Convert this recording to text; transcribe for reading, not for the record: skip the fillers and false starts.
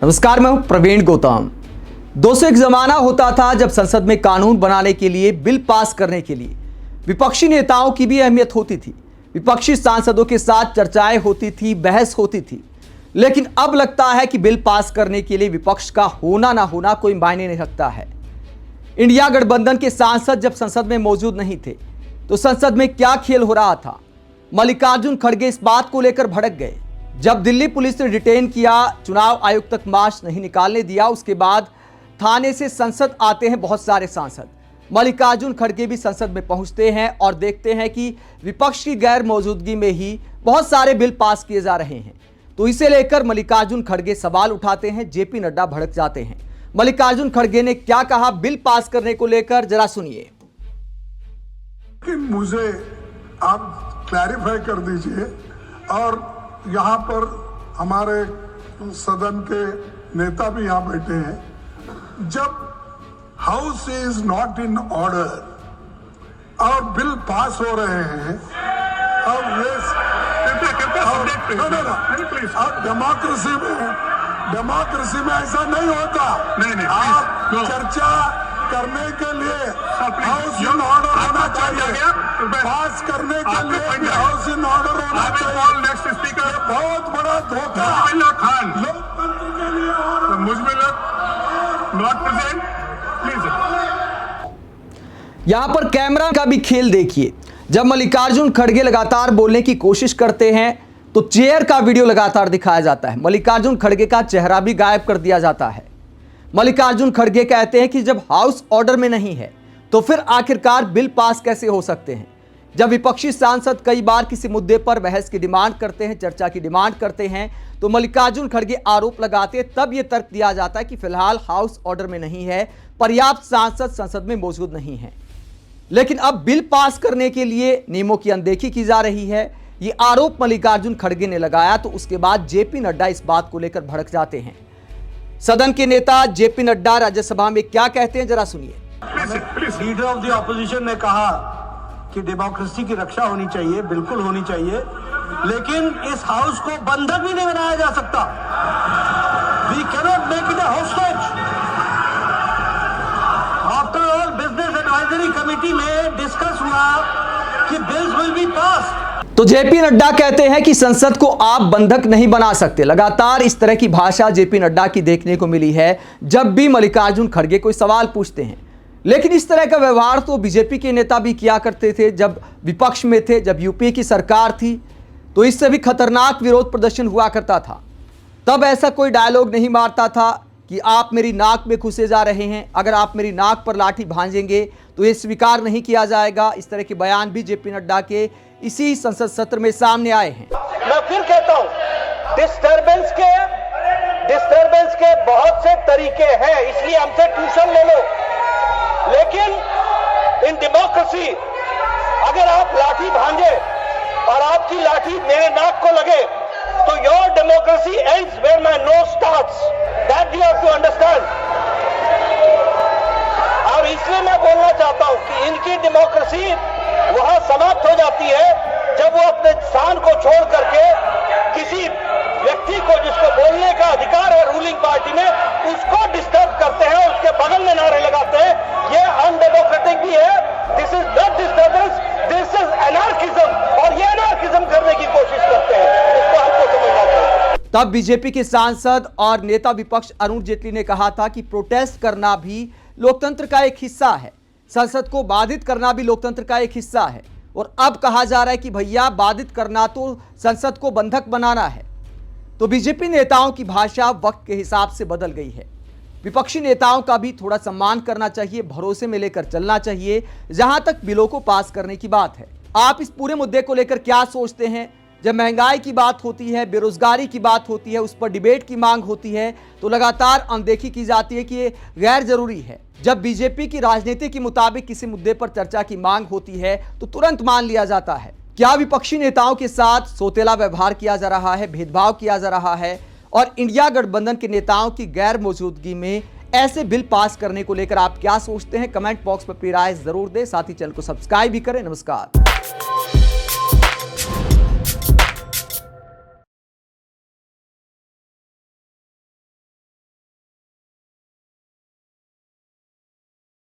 नमस्कार, मैं हूं प्रवीण गौतम। दोस्तों, एक जमाना होता था जब संसद में कानून बनाने के लिए, बिल पास करने के लिए विपक्षी नेताओं की भी अहमियत होती थी। विपक्षी सांसदों के साथ चर्चाएं होती थी, बहस होती थी। लेकिन अब लगता है कि बिल पास करने के लिए विपक्ष का होना ना होना कोई मायने नहीं रखता है। इंडिया गठबंधन के सांसद जब संसद में मौजूद नहीं थे तो संसद में क्या खेल हो रहा था। मल्लिकार्जुन खड़गे इस बात को लेकर भड़क गए। जब दिल्ली पुलिस ने डिटेन किया, चुनाव आयोग तक मार्च नहीं निकालने दिया, उसके बाद थाने से संसद आते हैं बहुत सारे सांसद। मल्लिकार्जुन खड़गे भी संसद में पहुंचते हैं और देखते हैं कि विपक्ष की गैर मौजूदगी में ही बहुत सारे बिल पास किए जा रहे हैं। तो इसे लेकर मल्लिकार्जुन खड़गे सवाल उठाते हैं। जेपी नड्डा भड़क जाते हैं। मल्लिकार्जुन खड़गे ने क्या कहा बिल पास करने को लेकर, जरा सुनिए। कि मुझे आप क्लैरिफाई कर दीजिए, और यहाँ पर हमारे सदन के नेता भी यहाँ बैठे हैं। जब house is not in order और बिल पास हो रहे हैं, अब डेमोक्रेसी में ऐसा नहीं होता। नहीं, आप चर्चा करने के लिए हाउस इन ऑर्डर होना चाहिए, पास करने के लिए हाउस इन ऑर्डर होना चाहिए। नेक्स्ट स्पीकर बहुत बड़ा धोखा खान लोकतंत्र के लिए। और मुझमें नॉट प्रेजेंट प्लीज। यहां पर कैमरा का भी खेल देखिए। जब मल्लिकार्जुन खड़गे लगातार बोलने की कोशिश करते हैं तो चेयर का वीडियो लगातार दिखाया जाता है। मल्लिकार्जुन खड़गे का चेहरा भी गायब कर दिया जाता है। मल्लिकार्जुन खड़गे कहते हैं कि जब हाउस ऑर्डर में नहीं है तो फिर आखिरकार बिल पास कैसे हो सकते हैं। जब विपक्षी सांसद कई बार किसी मुद्दे पर बहस की डिमांड करते हैं, चर्चा की डिमांड करते हैं, तो मल्लिकार्जुन खड़गे आरोप लगाते हैं। तब यह तर्क दिया जाता है कि फिलहाल हाउस ऑर्डर में नहीं है, पर्याप्त सांसद संसद में मौजूद नहीं है। लेकिन अब बिल पास करने के लिए नियमों की अनदेखी की जा रही है, ये आरोप मल्लिकार्जुन खड़गे ने लगाया। तो उसके बाद जेपी नड्डा इस बात को लेकर भड़क जाते हैं। सदन के नेता जेपी नड्डा राज्यसभा में क्या कहते हैं, जरा सुनिए। लीडर ऑफ द ऑपोजिशन ने कहा कि डेमोक्रेसी की रक्षा होनी चाहिए, बिल्कुल होनी चाहिए, लेकिन इस हाउस को बंधक भी नहीं बनाया जा सकता। We cannot make it a hostage. After all business advisory committee में डिस्कस हुआ कि बिल्स विल बी पास्ड। तो जेपी नड्डा कहते हैं कि संसद को आप बंधक नहीं बना सकते। लगातार इस तरह की भाषा जेपी नड्डा की देखने को मिली है जब भी मल्लिकार्जुन खड़गे कोई सवाल पूछते हैं। लेकिन इस तरह का व्यवहार तो बीजेपी के नेता भी किया करते थे जब विपक्ष में थे। जब यूपीए की सरकार थी तो इससे भी खतरनाक विरोध प्रदर्शन हुआ करता था। तब ऐसा कोई डायलॉग नहीं मारता था कि आप मेरी नाक में घुसे जा रहे हैं, अगर आप मेरी नाक पर लाठी भांजेंगे तो ये स्वीकार नहीं किया जाएगा। इस तरह के बयान भी जेपी नड्डा के इसी संसद सत्र में सामने आए हैं। मैं फिर कहता हूं, डिस्टर्बेंस के बहुत से तरीके हैं, इसलिए हमसे ट्यूशन ले लो। लेकिन इन डेमोक्रेसी अगर आप लाठी भांजे और आपकी लाठी मेरे नाक को लगे तो your democracy ends where my nose starts. That you have to understand. और इसलिए मैं बोलना चाहता हूं कि इनकी डेमोक्रेसी वहां समाप्त हो जाती है जब वो अपने स्थान को छोड़ करके किसी व्यक्ति को जिसको बोलने का अधिकार है रूलिंग पार्टी में, उसको डिस्टर्ब करते हैं, उसके बगल में नारे लगाते हैं। ये अनडेमोक्रेटिक भी है। This is not disturbance, this is anarchism, और ये एनार्किज्म करने की कोशिश करते हैं। इसको हमको समझना चाहिए। तब बीजेपी के सांसद और नेता विपक्ष अरुण जेटली ने कहा था कि प्रोटेस्ट करना भी लोकतंत्र का एक हिस्सा है, संसद को बाधित करना भी लोकतंत्र का एक हिस्सा है। और अब कहा जा रहा है कि भैया बाधित करना तो संसद को बंधक बनाना है। तो बीजेपी नेताओं की भाषा वक्त के हिसाब से बदल गई है। विपक्षी नेताओं का भी थोड़ा सम्मान करना चाहिए, भरोसे में लेकर चलना चाहिए जहां तक बिलों को पास करने की बात है। आप इस पूरे मुद्दे को लेकर क्या सोचते हैं? जब महंगाई की बात होती है, बेरोजगारी की बात होती है, उस पर डिबेट की मांग होती है तो लगातार अनदेखी की जाती है कि ये गैर जरूरी है। जब बीजेपी की राजनीति के मुताबिक किसी मुद्दे पर चर्चा की मांग होती है तो तुरंत मान लिया जाता है। क्या विपक्षी नेताओं के साथ सोतेला व्यवहार किया जा रहा है, भेदभाव किया जा रहा है? और इंडिया गठबंधन के नेताओं की गैर मौजूदगी में ऐसे बिल पास करने को लेकर आप क्या सोचते हैं? कमेंट बॉक्स पर अपनी राय जरूर दें। साथ ही चैनल को सब्सक्राइब भी करें। नमस्कार।